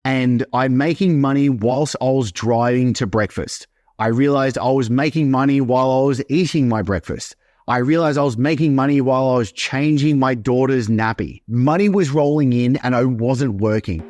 and I'm making money whilst I was driving to breakfast. I realized I was making money while I was eating my breakfast. I realized I was making money while I was changing my daughter's nappy. Money was rolling in and I wasn't working.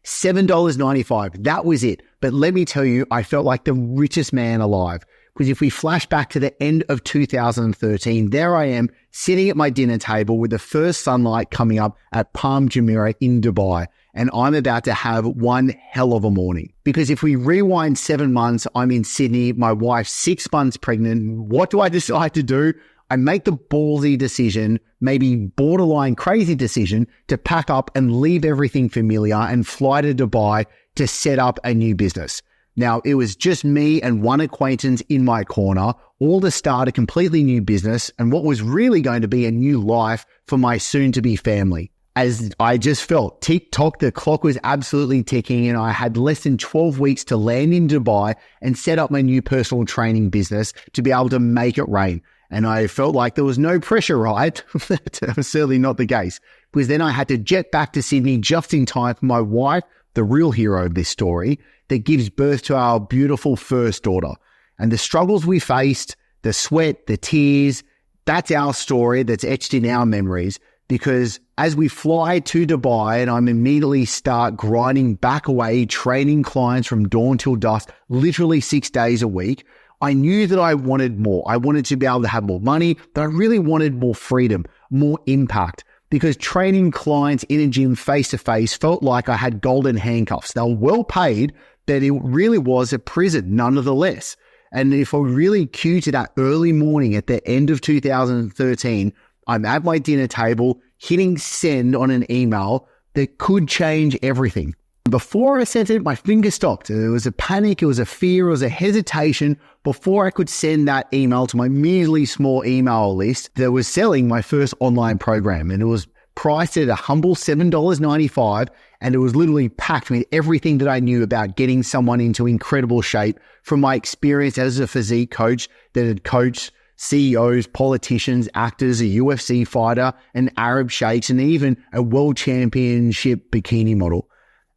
$7.95. That was it. But let me tell you, I felt like the richest man alive. Because if we flash back to the end of 2013, there I am sitting at my dinner table with the first sunlight coming up at Palm Jumeirah in Dubai. And I'm about to have one hell of a morning. Because if we rewind 7 months, I'm in Sydney, my wife's 6 months pregnant. What do I decide to do? I make the ballsy decision, maybe borderline crazy decision, to pack up and leave everything familiar and fly to Dubai to set up a new business. Now, it was just me and one acquaintance in my corner, all to start a completely new business and what was really going to be a new life for my soon-to-be family. As I just felt tick-tock, the clock was absolutely ticking and I had less than 12 weeks to land in Dubai and set up my new personal training business to be able to make it rain. And I felt like there was no pressure, right? That was certainly not the case. Because then I had to jet back to Sydney just in time for my wife, the real hero of this story, that gives birth to our beautiful first daughter. And the struggles we faced, the sweat, the tears, that's our story that's etched in our memories. Because as we fly to Dubai and I'm immediately start grinding back away, training clients from dawn till dusk, literally 6 days a week, I knew that I wanted more. I wanted to be able to have more money, but I really wanted more freedom, more impact. Because training clients in a gym face-to-face felt like I had golden handcuffs. They were well paid, but it really was a prison, nonetheless. And if I really cue to that early morning at the end of 2013, I'm at my dinner table hitting send on an email that could change everything. Before I sent it, my finger stopped. It was a panic, it was a fear, it was a hesitation before I could send that email to my measly small email list that was selling my first online program. And it was priced at a humble $7.95, and it was literally packed with everything that I knew about getting someone into incredible shape from my experience as a physique coach that had coached CEOs, politicians, actors, a UFC fighter, an Arab sheikhs, and even a world championship bikini model.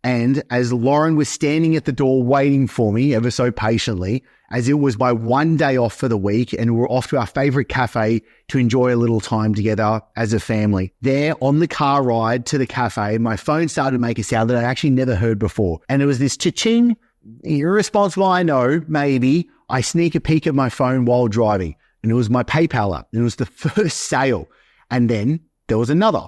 And as Lauren was standing at the door waiting for me ever so patiently, as it was my one day off for the week and we're off to our favorite cafe to enjoy a little time together as a family. There on the car ride to the cafe, my phone started to make a sound that I actually never heard before. And it was this cha-ching, irresponsible, I know, maybe. I sneak a peek at my phone while driving and it was my PayPal app. And it was the first sale. And then there was another.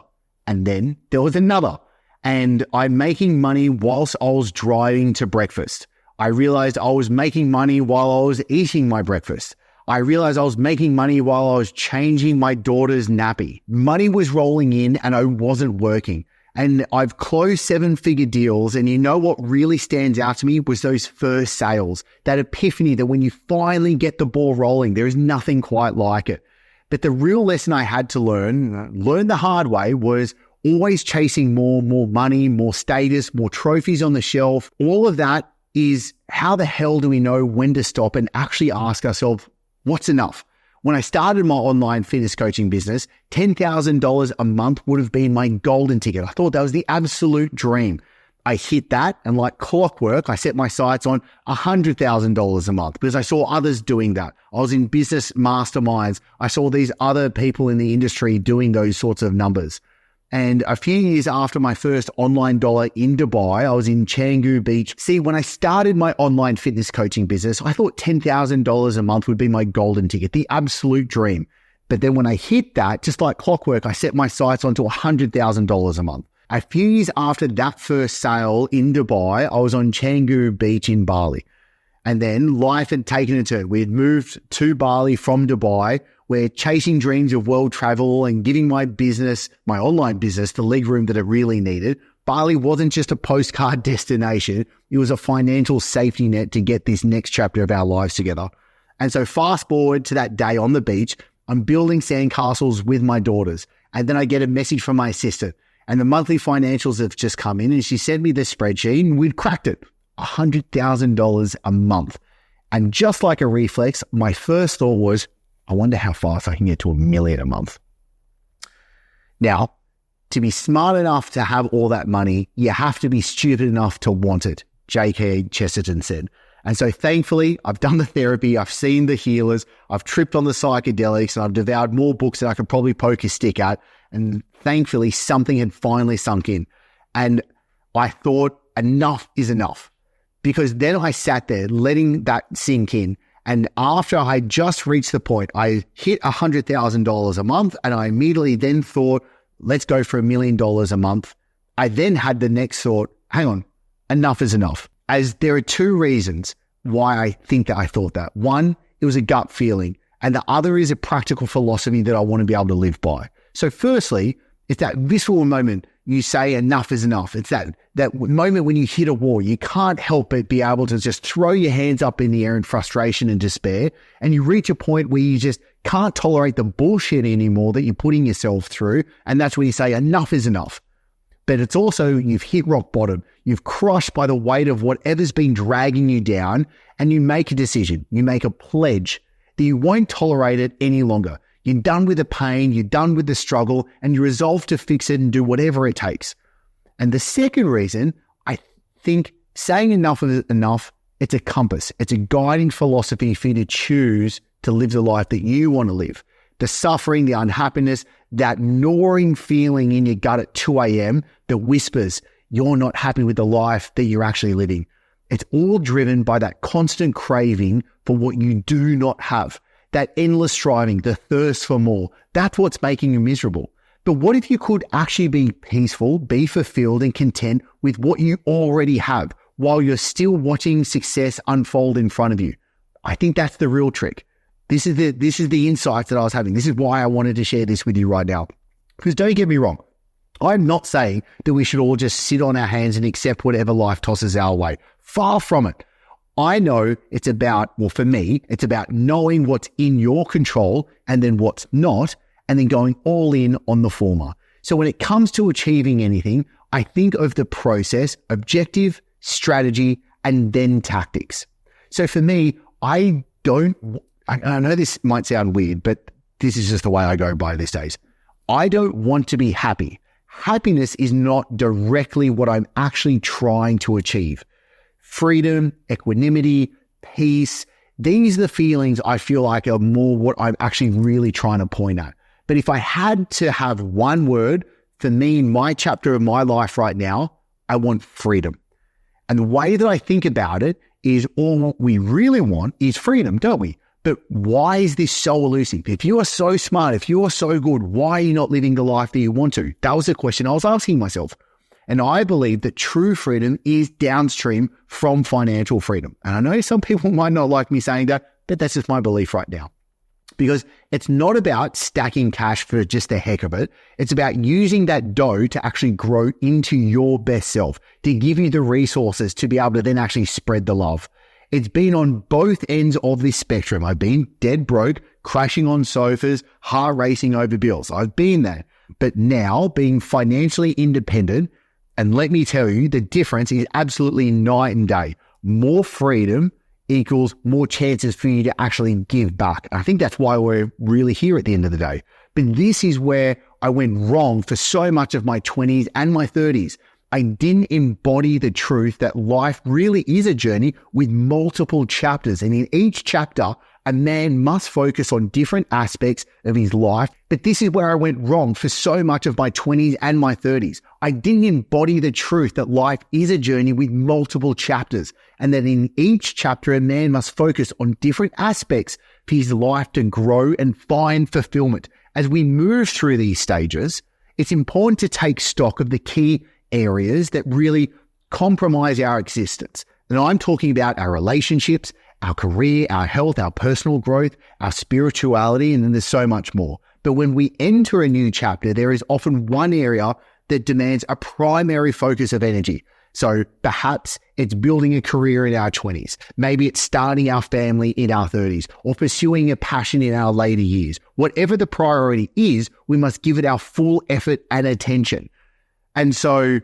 And then there was another. And I'm making money whilst I was driving to breakfast. I realized I was making money while I was eating my breakfast. I realized I was making money while I was changing my daughter's nappy. Money was rolling in and I wasn't working. And I've closed 7-figure deals. And you know what really stands out to me was those first sales, that epiphany that when you finally get the ball rolling, there is nothing quite like it. But the real lesson I had to learn the hard way, was always chasing more money, more status, more trophies on the shelf. All of that is how the hell do we know when to stop and actually ask ourselves, what's enough? When I started my online fitness coaching business, $10,000 a month would have been my golden ticket. I thought that was the absolute dream. I hit that, and like clockwork, I set my sights on $100,000 a month because I saw others doing that. I was in business masterminds. I saw these other people in the industry doing those sorts of numbers. And a few years after my first online dollar in Dubai, I was in Canggu Beach. See, when I started my online fitness coaching business, I thought $10,000 a month would be my golden ticket, the absolute dream. But then when I hit that, just like clockwork, I set my sights onto $100,000 a month. A few years after that first sale in Dubai, I was on Canggu Beach in Bali. And then life had taken a turn. We had moved to Bali from Dubai. We're chasing dreams of world travel and giving my business, my online business, the leg room that it really needed. Bali wasn't just a postcard destination. It was a financial safety net to get this next chapter of our lives together. And so fast forward to that day on the beach, I'm building sandcastles with my daughters. And then I get a message from my assistant and the monthly financials have just come in and she sent me this spreadsheet and we'd cracked it. $100,000 a month. And just like a reflex, my first thought was, I wonder how fast I can get to $1 million a month. Now, to be smart enough to have all that money, you have to be stupid enough to want it, J.K. Chesterton said. And so thankfully, I've done the therapy, I've seen the healers, I've tripped on the psychedelics, and I've devoured more books than I could probably poke a stick at. And thankfully, something had finally sunk in. And I thought, enough is enough. Because then I sat there letting that sink in. And after I just reached the point, I hit $100,000 a month, and I immediately then thought, let's go for $1 million a month. I then had the next thought, hang on, enough is enough. As there are two reasons why I think that I thought that. One, it was a gut feeling, and the other is a practical philosophy that I want to be able to live by. So firstly, it's that visceral moment you say enough is enough. It's that moment when you hit a wall, you can't help but be able to just throw your hands up in the air in frustration and despair, and you reach a point where you just can't tolerate the bullshit anymore that you're putting yourself through, and that's when you say enough is enough. But it's also you've hit rock bottom. You've crushed by the weight of whatever's been dragging you down, and you make a decision. You make a pledge that you won't tolerate it any longer. You're done with the pain, you're done with the struggle, and you resolve to fix it and do whatever it takes. And the second reason, I think saying enough is enough, it's a compass. It's a guiding philosophy for you to choose to live the life that you want to live. The suffering, the unhappiness, that gnawing feeling in your gut at 2 a.m. that whispers you're not happy with the life that you're actually living. It's all driven by that constant craving for what you do not have. That endless striving, the thirst for more, that's what's making you miserable. But what if you could actually be peaceful, be fulfilled and content with what you already have while you're still watching success unfold in front of you? I think that's the real trick. This is the insights that I was having. This is why I wanted to share this with you right now. Because don't get me wrong, I'm not saying that we should all just sit on our hands and accept whatever life tosses our way. Far from it. I know it's about, well, for me, it's about knowing what's in your control and then what's not, and then going all in on the former. So when it comes to achieving anything, I think of the process, objective, strategy, and then tactics. So for me, I know this might sound weird, but this is just the way I go by these days. I don't want to be happy. Happiness is not directly what I'm actually trying to achieve. Freedom, equanimity, peace, these are the feelings I feel like are more what I'm actually really trying to point at. But if I had to have one word, for me, in my chapter of my life right now, I want freedom. And the way that I think about it is all we really want is freedom, don't we? But why is this so elusive? If you are so smart, if you are so good, why are you not living the life that you want to? That was the question I was asking myself. And I believe that true freedom is downstream from financial freedom. And I know some people might not like me saying that, but that's just my belief right now. Because it's not about stacking cash for just the heck of it. It's about using that dough to actually grow into your best self, to give you the resources to be able to then actually spread the love. It's been on both ends of this spectrum. I've been dead broke, crashing on sofas, heart racing over bills. I've been there. But now being financially independent, and let me tell you, the difference is absolutely night and day. More freedom equals more chances for you to actually give back. I think that's why we're really here at the end of the day. But this is where I went wrong for so much of my 20s and my 30s. I didn't embody the truth that life really is a journey with multiple chapters. And in each chapter, a man must focus on different aspects of his life. But this is where I went wrong for so much of my 20s and my 30s. I didn't embody the truth that life is a journey with multiple chapters, and that in each chapter, a man must focus on different aspects for his life to grow and find fulfillment. As we move through these stages, it's important to take stock of the key areas that really compromise our existence. And I'm talking about our relationships, our career, our health, our personal growth, our spirituality, and then there's so much more. But when we enter a new chapter, there is often one area that demands a primary focus of energy. So perhaps it's building a career in our 20s. Maybe it's starting our family in our 30s or pursuing a passion in our later years. Whatever the priority is, we must give it our full effort and attention. And so,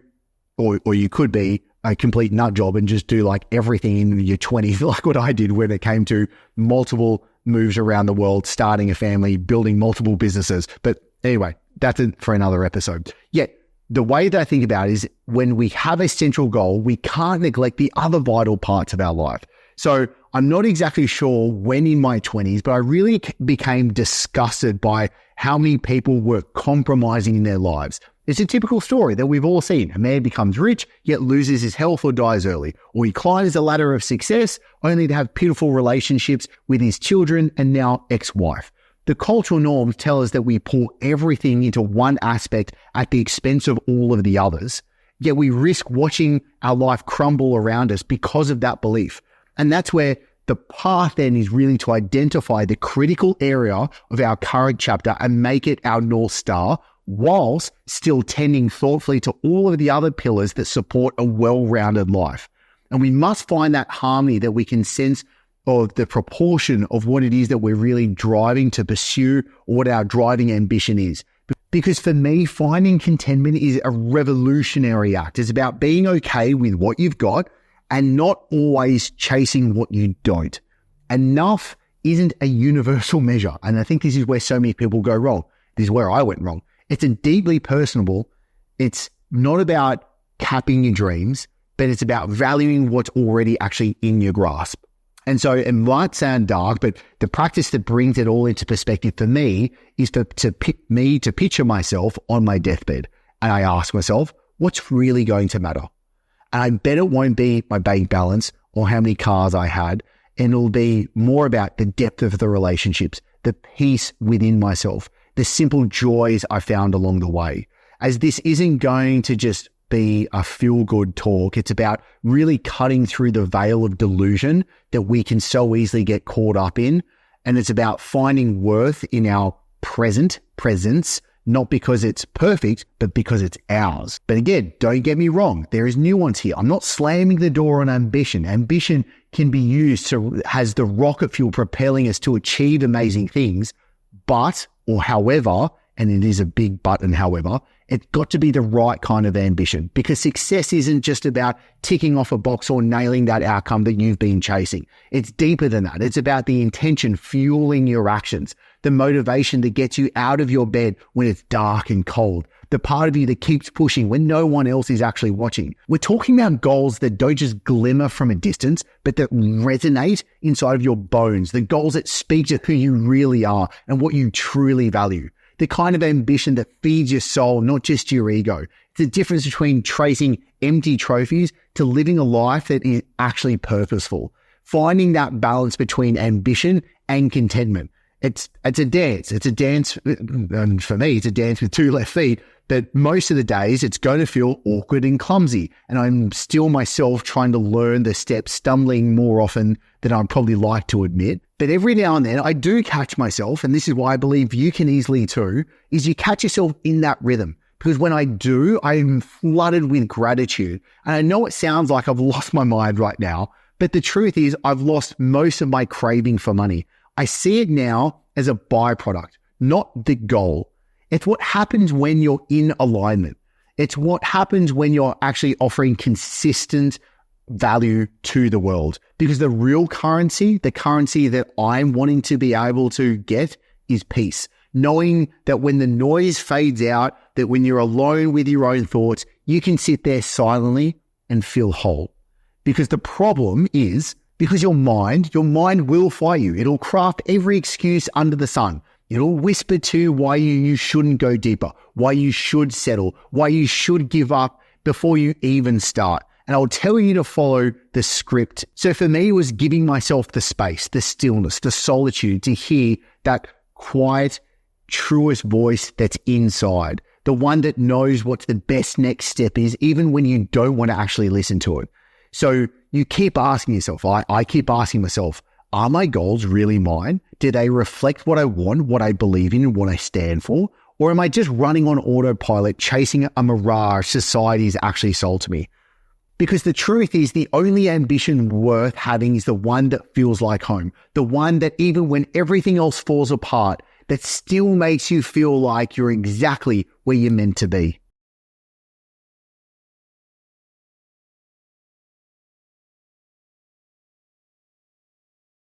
or you could be, a complete nut job and just do like everything in your 20s, like what I did when it came to multiple moves around the world, starting a family, building multiple businesses. But anyway, that's it for another episode. Yet the way that I think about it is when we have a central goal, we can't neglect the other vital parts of our life. So I'm not exactly sure when in my 20s, but I really became disgusted by how many people were compromising in their lives. It's a typical story that we've all seen. A man becomes rich, yet loses his health or dies early. Or he climbs the ladder of success only to have pitiful relationships with his children and now ex-wife. The cultural norms tell us that we pour everything into one aspect at the expense of all of the others. Yet we risk watching our life crumble around us because of that belief. And that's where the path then is really to identify the critical area of our current chapter and make it our North Star, whilst still tending thoughtfully to all of the other pillars that support a well-rounded life. And we must find that harmony that we can sense of the proportion of what it is that we're really driving to pursue or what our driving ambition is. Because for me, finding contentment is a revolutionary act. It's about being okay with what you've got and not always chasing what you don't. Enough isn't a universal measure. And I think this is where so many people go wrong. This is where I went wrong. It's a deeply personable. It's not about capping your dreams, but it's about valuing what's already actually in your grasp. And so it might sound dark, but the practice that brings it all into perspective for me is to picture myself on my deathbed. And I ask myself, what's really going to matter? And I bet it won't be my bank balance or how many cars I had. And it'll be more about the depth of the relationships, the peace within myself, the simple joys I found along the way. As this isn't going to just be a feel-good talk. It's about really cutting through the veil of delusion that we can so easily get caught up in. And it's about finding worth in our presence, not because it's perfect, but because it's ours. But again, don't get me wrong. There is nuance here. I'm not slamming the door on ambition. Ambition can be used as the rocket fuel propelling us to achieve amazing things. However, and it is a big but and however, it's got to be the right kind of ambition, because success isn't just about ticking off a box or nailing that outcome that you've been chasing. It's deeper than that. It's about the intention fueling your actions, the motivation that gets you out of your bed when it's dark and cold, the part of you that keeps pushing when no one else is actually watching. We're talking about goals that don't just glimmer from a distance, but that resonate inside of your bones, the goals that speak to who you really are and what you truly value. The kind of ambition that feeds your soul, not just your ego. It's the difference between chasing empty trophies to living a life that is actually purposeful. Finding that balance between ambition and contentment. It's a dance. It's a dance, and for me, it's a dance with two left feet. But most of the days, it's going to feel awkward and clumsy. And I'm still myself trying to learn the steps, stumbling more often than I'd probably like to admit. But every now and then, I do catch myself, and this is why I believe you can easily too, is you catch yourself in that rhythm. Because when I do, I'm flooded with gratitude. And I know it sounds like I've lost my mind right now, but the truth is I've lost most of my craving for money. I see it now as a byproduct, not the goal. It's what happens when you're in alignment. It's what happens when you're actually offering consistent value to the world. Because the real currency, the currency that I'm wanting to be able to get, is peace. Knowing that when the noise fades out, that when you're alone with your own thoughts, you can sit there silently and feel whole. Because the problem is, because your mind will fight you. It'll craft every excuse under the sun. It'll whisper to you why you shouldn't go deeper, why you should settle, why you should give up before you even start. And I'll tell you to follow the script. So for me, it was giving myself the space, the stillness, the solitude to hear that quiet, truest voice that's inside, the one that knows what the best next step is, even when you don't want to actually listen to it. So you keep asking yourself, I keep asking myself, are my goals really mine? Do they reflect what I want, what I believe in, and what I stand for? Or am I just running on autopilot, chasing a mirage society's actually sold to me? Because the truth is, the only ambition worth having is the one that feels like home. The one that even when everything else falls apart, that still makes you feel like you're exactly where you're meant to be.